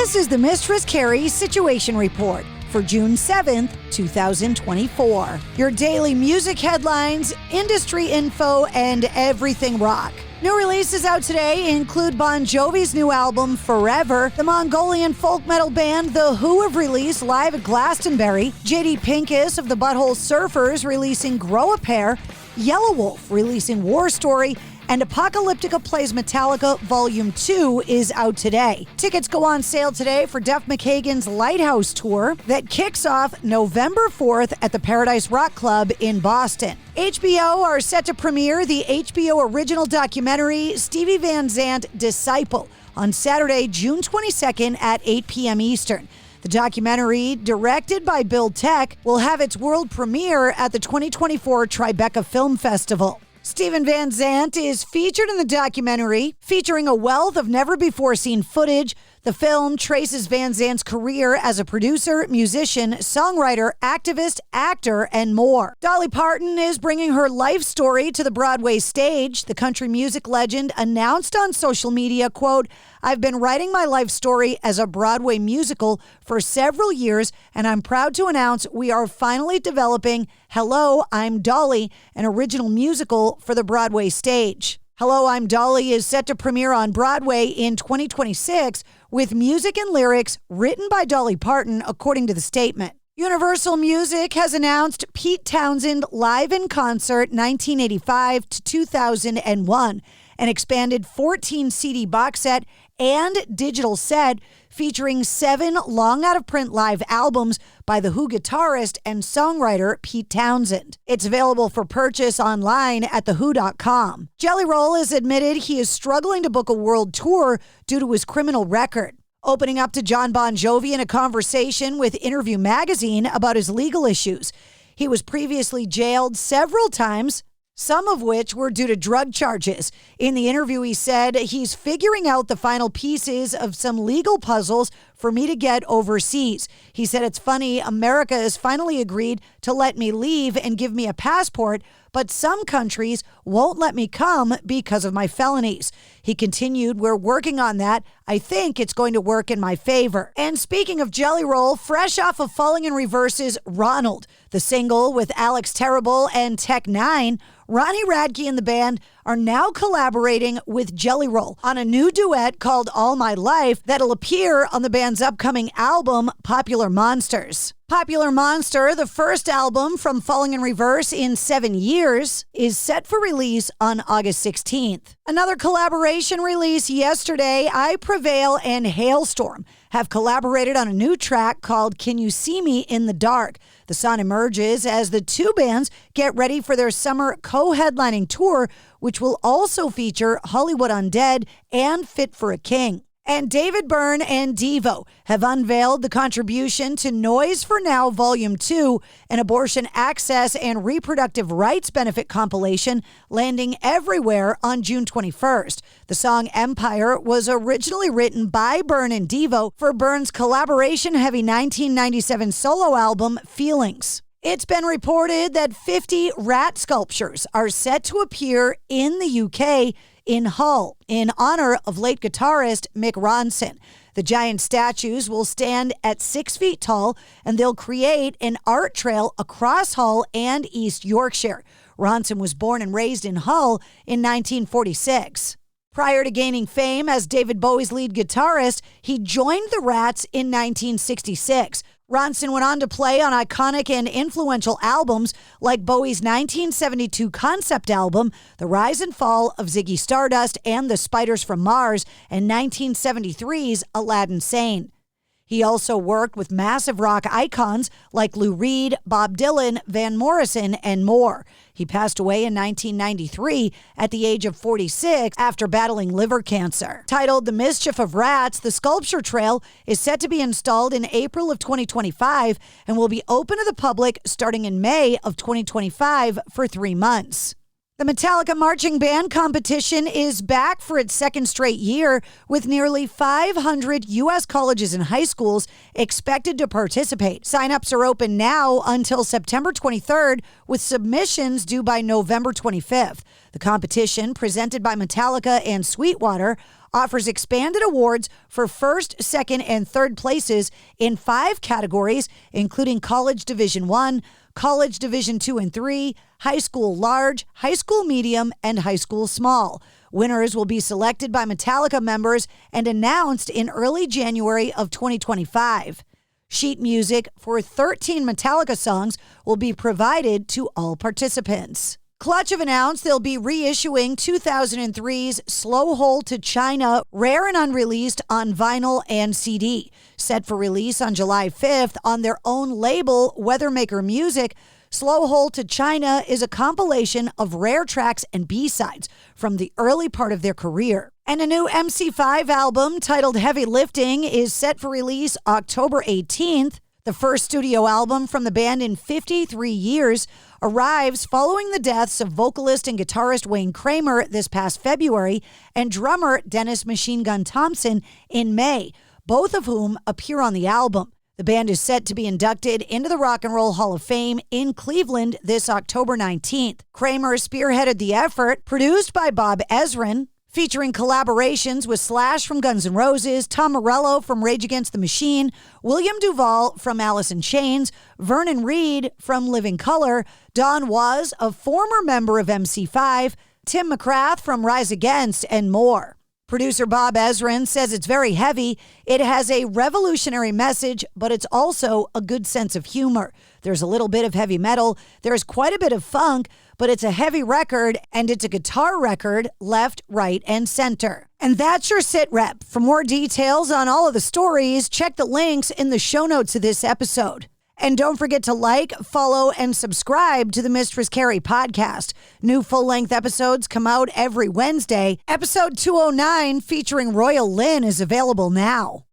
This is the Mistress Carrie Situation Report for June 7th, 2024. Your daily music headlines, industry info, and everything rock. New releases out today include Bon Jovi's new album, Forever. The Mongolian folk metal band The Who have released live at Glastonbury. J.D. Pincus of the Butthole Surfers releasing Grow a Pair. Yellow Wolf releasing War Story. And Apocalyptica Plays Metallica Volume 2 is out today. Tickets go on sale today for Duff McKagan's Lighthouse Tour that kicks off November 4th at the Paradise Rock Club in Boston. HBO are set to premiere the HBO original documentary Stevie Van Zandt Disciple on Saturday, June 22nd at 8 p.m. Eastern. The documentary, directed by Bill Tech, will have its world premiere at the 2024 Tribeca Film Festival. Steven Van Zandt is featured in the documentary, featuring a wealth of never-before-seen footage. The film traces Van Zandt's career as a producer, musician, songwriter, activist, actor, and more. Dolly Parton is bringing her life story to the Broadway stage. The country music legend announced on social media, quote, "I've been writing my life story as a Broadway musical for several years, and I'm proud to announce we are finally developing Hello, I'm Dolly, an original musical for the Broadway stage." Hello, I'm Dolly is set to premiere on Broadway in 2026 with music and lyrics written by Dolly Parton, according to the statement. Universal Music has announced Pete Townsend live in concert 1985 to 2001, an expanded 14 CD box set and digital set featuring 7 long-out-of-print live albums by The Who guitarist and songwriter Pete Townsend. It's available for purchase online at thewho.com. Jelly Roll has admitted he is struggling to book a world tour due to his criminal record. Opening up to John Bon Jovi in a conversation with Interview Magazine about his legal issues. He was previously jailed several times, some of which were due to drug charges. In the interview, he said, "He's figuring out the final pieces of some legal puzzles for me to get overseas." He said, "It's funny, America has finally agreed to let me leave and give me a passport, but some countries won't let me come because of my felonies." He continued, "We're working on that. I think it's going to work in my favor." And speaking of Jelly Roll, fresh off of Falling in Reverse's Ronald, the single with Alex Terrible and Tech Nine, Ronnie Radke and the band are now collaborating with Jelly Roll on a new duet called All My Life that'll appear on the band's upcoming album, Popular Monsters. Popular Monster, the first album from Falling in Reverse in 7 years, is set for release on August 16th. Another collaboration release yesterday, Prevail and Halestorm have collaborated on a new track called Can You See Me in the Dark. The song emerges as the two bands get ready for their summer co-headlining tour, which will also feature Hollywood Undead and Fit for a King. And David Byrne and Devo have unveiled the contribution to Noise for Now Volume 2, an abortion access and reproductive rights benefit compilation landing everywhere on June 21st. The song Empire was originally written by Byrne and Devo for Byrne's collaboration-heavy 1997 solo album, Feelings. It's been reported that 50 rat sculptures are set to appear in the UK in Hull in honor of late guitarist Mick Ronson. The giant statues will stand at 6 feet tall, and they'll create an art trail across Hull and East Yorkshire. Ronson was born and raised in Hull in 1946. Prior to gaining fame as David Bowie's lead guitarist, he joined the Rats in 1966. Ronson went on to play on iconic and influential albums like Bowie's 1972 concept album, The Rise and Fall of Ziggy Stardust and the Spiders from Mars, and 1973's Aladdin Sane. He also worked with massive rock icons like Lou Reed, Bob Dylan, Van Morrison, and more. He passed away in 1993 at the age of 46 after battling liver cancer. Titled The Mischief of Rats, the sculpture trail is set to be installed in April of 2025 and will be open to the public starting in May of 2025 for 3 months. The Metallica Marching Band competition is back for its second straight year, with nearly 500 U.S. colleges and high schools expected to participate. Sign-ups are open now until September 23rd, with submissions due by November 25th. The competition, presented by Metallica and Sweetwater, offers expanded awards for first, second, and third places in 5 categories, including College Division I, College Division II and III, High School Large, High School Medium, and High School Small. Winners will be selected by Metallica members and announced in early January of 2025. Sheet music for 13 Metallica songs will be provided to all participants. Clutch have announced they'll be reissuing 2003's Slow Hole to China, rare and unreleased on vinyl and CD. Set for release on July 5th on their own label, Weathermaker Music, Slow Hole to China is a compilation of rare tracks and B-sides from the early part of their career. And a new MC5 album titled Heavy Lifting is set for release October 18th. The first studio album from the band in 53 years arrives following the deaths of vocalist and guitarist Wayne Kramer this past February and drummer Dennis Machine Gun Thompson in May, both of whom appear on the album. The band is set to be inducted into the Rock and Roll Hall of Fame in Cleveland this October 19th. Kramer spearheaded the effort, produced by Bob Ezrin, featuring collaborations with Slash from Guns N' Roses, Tom Morello from Rage Against the Machine, William Duvall from Alice in Chains, Vernon Reid from Living Colour, Don Was, a former member of MC5, Tim McGrath from Rise Against, and more. Producer Bob Ezrin says it's very heavy. It has a revolutionary message, but it's also a good sense of humor. There's a little bit of heavy metal. There's quite a bit of funk, but it's a heavy record, and it's a guitar record, left, right, and center. And that's your sit rep. For more details on all of the stories, check the links in the show notes of this episode. And don't forget to like, follow, and subscribe to the Mistress Carrie Podcast. New full-length episodes come out every Wednesday. Episode 209 featuring Royal Lynn is available now.